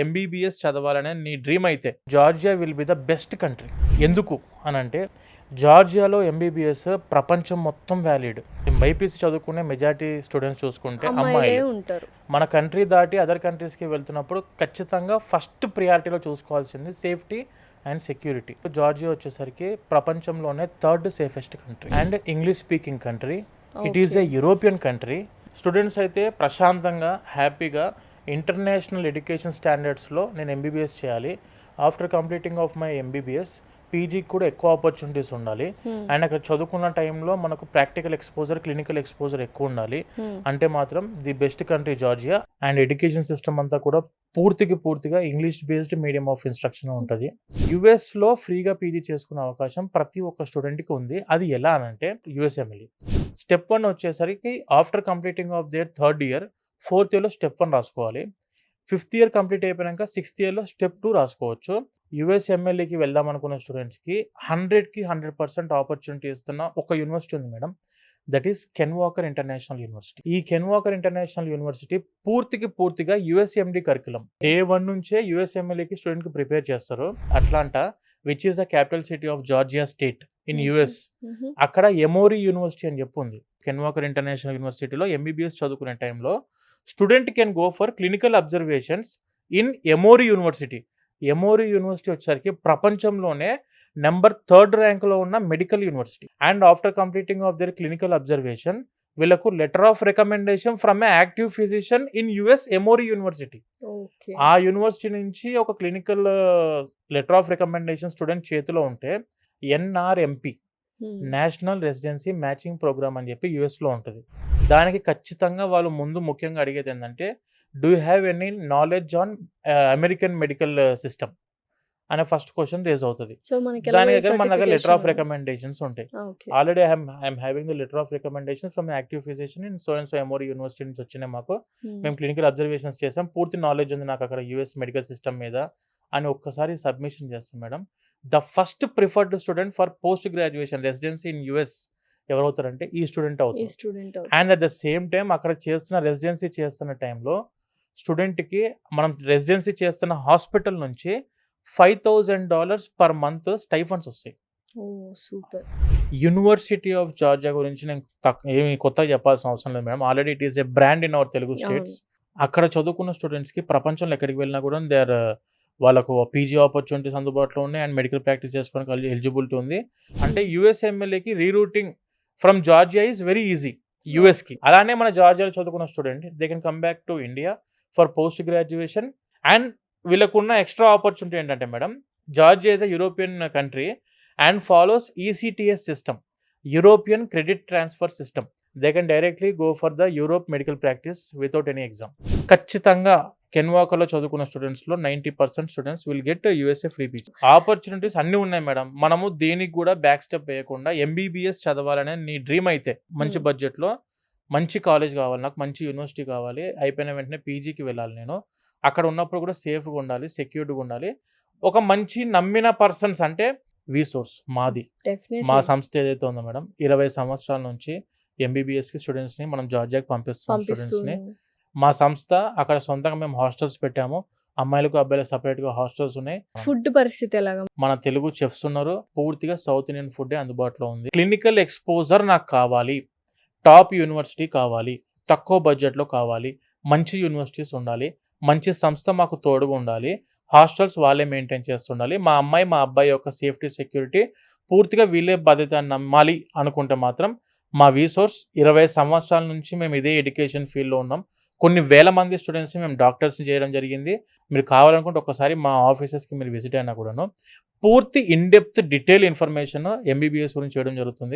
MBBS చదవాలనే నీ dream అయితే Georgia will be the best country. ఎందుకు అనంటే జార్జియాలో ఎంబీబీఎస్ ప్రపంచం మొత్తం వ్యాలిడ్. బైపీసీ చదువుకునే మెజారిటీ స్టూడెంట్స్ చూసుకుంటే అమ్మాయిలు ఉంటారు. మన కంట్రీ దాటి అదర్ కంట్రీస్కి వెళ్తున్నప్పుడు ఖచ్చితంగా ఫస్ట్ ప్రియారిటీలో చూసుకోవాల్సింది సేఫ్టీ అండ్ సెక్యూరిటీ. జార్జియా వచ్చేసరికి ప్రపంచంలోనే third safest country and English speaking country. It is a European country. Students అయితే ప్రశాంతంగా హ్యాపీగా ఇంటర్నేషనల్ ఎడ్యుకేషన్ స్టాండర్డ్స్లో నేను ఎంబీబీఎస్ చేయాలి. After completing of my MBBS పీజీకి కూడా ఎక్కువ ఆపర్చునిటీస్ ఉండాలి. అండ్ అక్కడ చదువుకున్న టైంలో మనకు ప్రాక్టికల్ ఎక్స్పోజర్, క్లినికల్ ఎక్స్పోజర్ ఎక్కువ ఉండాలి. అంటే మాత్రం the best country Georgia. And education system అంతా కూడా పూర్తిగా English based medium of instruction ఉంటుంది. యుఎస్లో ఫ్రీగా పీజీ చేసుకునే అవకాశం ప్రతి ఒక్క స్టూడెంట్కి ఉంది. అది ఎలా అనంటే యుఎస్ఎంఎల్ఈ స్టెప్ 1 వచ్చేసరికి after completing of their third year 4th ఇయర్లో స్టెప్ 1 రాసుకోవాలి. 5th ఇయర్ కంప్లీట్ అయిపోయాక 6th ఇయర్లో స్టెప్ 2 రాసుకోవచ్చు. యుఎస్ఎంఎల్ఈకి వెళ్దాం అనుకున్న స్టూడెంట్స్కి 100% ఆపర్చునిటీ ఇస్తున్న ఒక యూనివర్సిటీ ఉంది madam. That is can Walker international university. ఈ కెన్ వాకర్ ఇంటర్నేషనల్ యూనివర్సిటీ పూర్తిగా యుఎస్ఎండి కరికులం. డే 1 నుంచే యుఎస్ఎంఎల్ఈకి స్టూడెంట్కి ప్రిపేర్ చేస్తారు. Atlanta which is the capital city of Georgia state in US. అక్కడ ఎమోరీ యూనివర్సిటీ అని చెప్పి ఉంది. కెన్ వాకర్ ఇంటర్నేషనల్ యూనివర్సిటీలో ఎంబీబీఎస్ చదువుకునే టైంలో student can go for clinical observations in Emory university. Emory university వచ్చేసరికి ప్రపంచంలోనే నెంబర్ 3rd ర్యాంక్లో ఉన్న medical university. And after completing of their clinical observation వీళ్ళకు letter of recommendation from a active physician in US Emory university. ఆ university నుంచి ఒక clinical letter of recommendation student చేతిలో ఉంటే ఎన్ఆర్ఎంపి నేషనల్ రెసిడెన్సీ మ్యాచింగ్ ప్రోగ్రామ్ అని చెప్పి యుఎస్లో ఉంటుంది. దానికి ఖచ్చితంగా వాళ్ళు ముందు ముఖ్యంగా అడిగేది ఏంటంటే do you have any knowledge on American medical system అనే ఫస్ట్ క్వశ్చన్ రేజ్ అవుతుంది. దాని దగ్గర మన దగ్గర లెటర్ ఆఫ్ రికమెండేషన్స్ ఉంటాయి. Already I'm having the letter of recommendation from active physician in so and so Emory university నుంచి వచ్చినాయి మాకు. మేము క్లినికల్ అబ్జర్వేషన్స్ చేసాం, పూర్తి నాలెడ్జ్ ఉంది నాకు అక్కడ యుఎస్ మెడికల్ సిస్టమ్ మీద అని ఒక్కసారి సబ్మిషన్ చేస్తాం madam. The first preferred student for post graduation residency in US ఎవరవుతారంటే ఈ స్టూడెంట్ అవుతారు. And at the same time అక్కడ చేస్తున్న రెసిడెన్సీ చేస్తున్న టైంలో స్టూడెంట్కి మనం రెసిడెన్సీ చేస్తున్న హాస్పిటల్ నుంచి $5,000 పర్ మంత్ స్టైఫండ్స్ వస్తాయి. సూపర్. యూనివర్సిటీ ఆఫ్ జార్జియా గురించి నేను ఏమి కొత్తగా చెప్పాల్సిన అవసరం లేదు madam. Already it is A brand in our Telugu states. అక్కడ చదువుకున్న స్టూడెంట్స్కి ప్రపంచంలో ఎక్కడికి వెళ్ళినా కూడా వాళ్ళకు పీజీ ఆపర్చునిటీస్ అందుబాటులో ఉన్నాయి అండ్ మెడికల్ ప్రాక్టీస్ చేసుకోవడానికి ఎలిజిబిలిటీ ఉంది. అంటే యుఎస్ఎంఎల్ఏకి rerouting from Georgia is very easy యుఎస్కి. అలానే మన జార్జియాలో చదువుకున్న student they can come back to India for post graduation. And వీళ్ళకున్న ఎక్స్ట్రా ఆపర్చునిటీ ఏంటంటే madam, Georgia is a European country and follows ECTS system, European credit transfer system. They can directly go for the Europe medical practice without any exam. ఖచ్చితంగా కెన్వాకర్లో చదువుకున్న స్టూడెంట్స్లో 90% students will get USA free PG. Opportunities అన్నీ ఉన్నాయి madam. మనము దేనికి కూడా back step వేయకుండా ఎంబీబీఎస్ చదవాలనే నీ డ్రీమ్ అయితే మంచి బడ్జెట్లో మంచి కాలేజ్ కావాలి, నాకు మంచి యూనివర్సిటీ కావాలి, అయిపోయిన వెంటనే పీజీకి వెళ్ళాలి, నేను అక్కడ ఉన్నప్పుడు కూడా సేఫ్గా ఉండాలి, సెక్యూర్డ్గా ఉండాలి, ఒక మంచి నమ్మిన పర్సన్స్ అంటే వీసోర్స్ మాది. మా సంస్థ ఏదైతే ఉందో మేడం 20 సంవత్సరాల నుంచి ఎంబీబీఎస్కి స్టూడెంట్స్ని మనం జార్జియాకి పంపిస్తున్నాం. స్టూడెంట్స్ని మా సంస్థ అక్కడ సొంతంగా మేము హాస్టల్స్ పెట్టాము. అమ్మాయిలకు అబ్బాయిలకు సపరేట్గా హాస్టల్స్ ఉన్నాయి. ఫుడ్ పరిస్థితి ఎలాగా? మన తెలుగు చెఫ్స్ ఉన్నారు, పూర్తిగా సౌత్ ఇండియన్ ఫుడ్ అందుబాటులో ఉంది. క్లినికల్ ఎక్స్పోజర్ నాకు కావాలి, టాప్ యూనివర్సిటీ కావాలి, తక్కువ బడ్జెట్లో కావాలి, మంచి యూనివర్సిటీస్ ఉండాలి, మంచి సంస్థ మాకు తోడుగా ఉండాలి, హాస్టల్స్ వాళ్ళే మెయింటైన్ చేస్తుండాలి, మా అమ్మాయి మా అబ్బాయి యొక్క సేఫ్టీ సెక్యూరిటీ పూర్తిగా వీళ్ళే బాధ్యత నమ్మాలి అనుకుంటే మాత్రం మా వీసోర్స్ 20 సంవత్సరాల నుంచి మేము ఇదే ఎడ్యుకేషన్ ఫీల్డ్లో ఉన్నాం. కొన్ని వేల మంది స్టూడెంట్స్ని మేము డాక్టర్స్ని చేయడం జరిగింది. మీరు కావాలనుకుంటే ఒకసారి మా ఆఫీసెస్కి మీరు విజిట్ అయినా కూడాను పూర్తి in depth detail information MBBS గురించి చేయడం జరుగుతుంది.